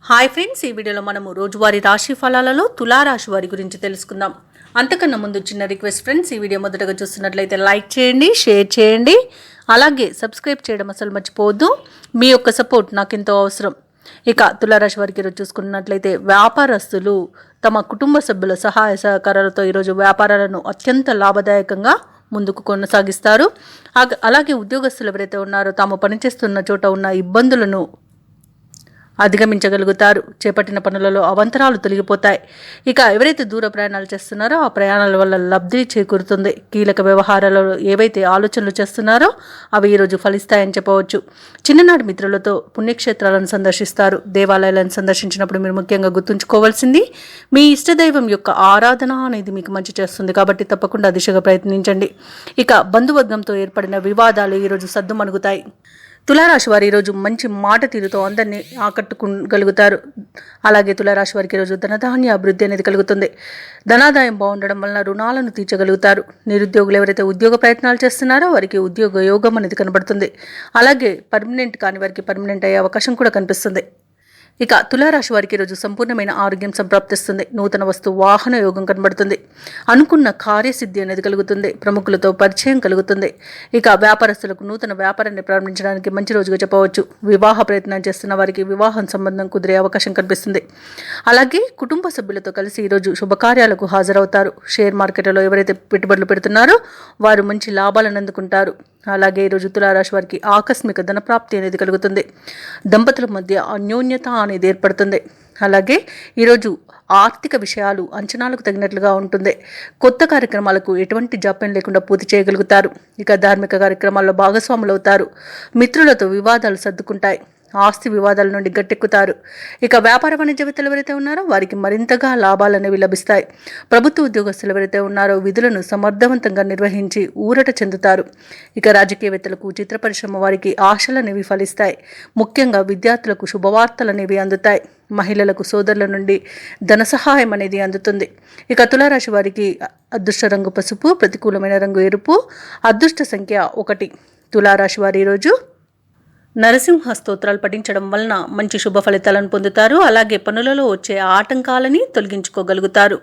Hi friends, ఈ వీడియోలో మనము రోజువారీ రాశి ఫలాలలో తులారాశి వారి గురించి తెలుసుకుందాం. అంతకన్నా ముందు చిన్న రిక్వెస్ట్ ఫ్రెండ్స్, ఈ వీడియో మొదటగా చూస్తున్నట్లయితే లైక్ చేయండి, షేర్ చేయండి, అలాగే సబ్స్క్రైబ్ చేయడం అసలు మర్చిపోవద్దు. మీ యొక్క సపోర్ట్ నాకు ఎంతో అవసరం. ఇక తులారాశి వారికి ఈరోజు చూసుకున్నట్లయితే వ్యాపారస్తులు తమ కుటుంబ సభ్యుల సహాయ సహకారాలతో ఈరోజు వ్యాపారాలను అత్యంత లాభదాయకంగా ముందుకు కొనసాగిస్తారు. అలాగే ఉద్యోగస్తులు ఎవరైతే ఉన్నారో తాము పనిచేస్తున్న చోట ఉన్న ఇబ్బందులను అధిగమించగలుగుతారు. చేపట్టిన పనులలో అవంతరాలు తొలగిపోతాయి. ఇక ఎవరైతే దూర ప్రయాణాలు చేస్తున్నారో ఆ ప్రయాణాల వల్ల లబ్ధి చేకూరుతుంది. కీలక వ్యవహారాలలో ఏవైతే ఆలోచనలు చేస్తున్నారో అవి ఈరోజు ఫలిస్తాయని చెప్పవచ్చు. చిన్ననాటి మిత్రులతో పుణ్యక్షేత్రాలను సందర్శిస్తారు. దేవాలయాలను సందర్శించినప్పుడు మీరు ముఖ్యంగా గుర్తుంచుకోవాల్సింది మీ ఇష్టదైవం యొక్క ఆరాధన అనేది మీకు మంచి చేస్తుంది. కాబట్టి తప్పకుండా దిశగా ప్రయత్నించండి. ఇక బంధువర్గంతో ఏర్పడిన వివాదాలు ఈరోజు సద్దుమణుగుతాయి. తులారాశి వారు ఈరోజు మంచి మాట తీరుతో అందరినీ ఆకట్టుకోగలుగుతారు. అలాగే తులారాశి వారికి ఈరోజు ధనధాన్య అభివృద్ధి అనేది కలుగుతుంది. ధనాదాయం బాగుండడం వలన రుణాలను తీర్చగలుగుతారు. నిరుద్యోగులు ఎవరైతే ఉద్యోగ ప్రయత్నాలు చేస్తున్నారో వారికి ఉద్యోగ యోగం అనేది కనబడుతుంది. అలాగే పర్మనెంట్ కాని వారికి పర్మనెంట్ అయ్యే అవకాశం కూడా కనిపిస్తుంది. ఇక తులారాశి వారికి ఈరోజు సంపూర్ణమైన ఆరోగ్యం సంప్రాప్తిస్తుంది. నూతన వస్తు వాహన యోగం కనబడుతుంది. అనుకున్న కార్యసిద్ధి అనేది కలుగుతుంది. ప్రముఖులతో పరిచయం కలుగుతుంది. ఇక వ్యాపారస్తులకు నూతన వ్యాపారాన్ని ప్రారంభించడానికి మంచి రోజుగా చెప్పవచ్చు. వివాహ ప్రయత్నం చేస్తున్న వారికి వివాహం సంబంధం కుదిరే అవకాశం కనిపిస్తుంది. అలాగే కుటుంబ సభ్యులతో కలిసి ఈరోజు శుభకార్యాలకు హాజరవుతారు. షేర్ మార్కెట్లో ఎవరైతే పెట్టుబడులు పెడుతున్నారో వారు మంచి లాభాలను అందుకుంటారు. అలాగే ఈరోజు తులారాశి వారికి ఆకస్మిక ధనప్రాప్తి అనేది కలుగుతుంది. దంపతుల మధ్య అన్యోన్యత అనేది ఏర్పడుతుంది. అలాగే ఈరోజు ఆర్థిక విషయాలు అంచనాలకు తగినట్లుగా ఉంటుంది. కొత్త కార్యక్రమాలకు ఎటువంటి జాప్యం లేకుండా పూర్తి చేయగలుగుతారు. ఇక ధార్మిక కార్యక్రమాల్లో భాగస్వాములు అవుతారు. మిత్రులతో వివాదాలు సర్దుకుంటాయి. ఆస్తి వివాదాల నుండి గట్టెక్కుతారు. ఇక వ్యాపార వాణిజ్యవేత్తలు ఎవరైతే ఉన్నారో వారికి మరింతగా లాభాలు అనేవి లభిస్తాయి. ప్రభుత్వ ఉద్యోగస్తులు ఎవరైతే ఉన్నారో విధులను సమర్థవంతంగా నిర్వహించి ఊరట చెందుతారు. ఇక రాజకీయవేత్తలకు, చిత్ర పరిశ్రమ వారికి ఆశలు అనేవి ఫలిస్తాయి. ముఖ్యంగా విద్యార్థులకు శుభవార్తలు అనేవి అందుతాయి. మహిళలకు సోదరుల నుండి ధన సహాయం అనేది అందుతుంది. ఇక తులారాశి వారికి అదృష్ట రంగు పసుపు, ప్రతికూలమైన రంగు ఎరుపు, అదృష్ట సంఖ్య 1. తులారాశి వారి ఈరోజు నరసింహ స్తోత్రాలు పఠించడం వలన మంచి శుభ ఫలితాలను పొందుతారు. అలాగే పనులలో వచ్చే ఆటంకాలని తొలగించుకోగలుగుతారు.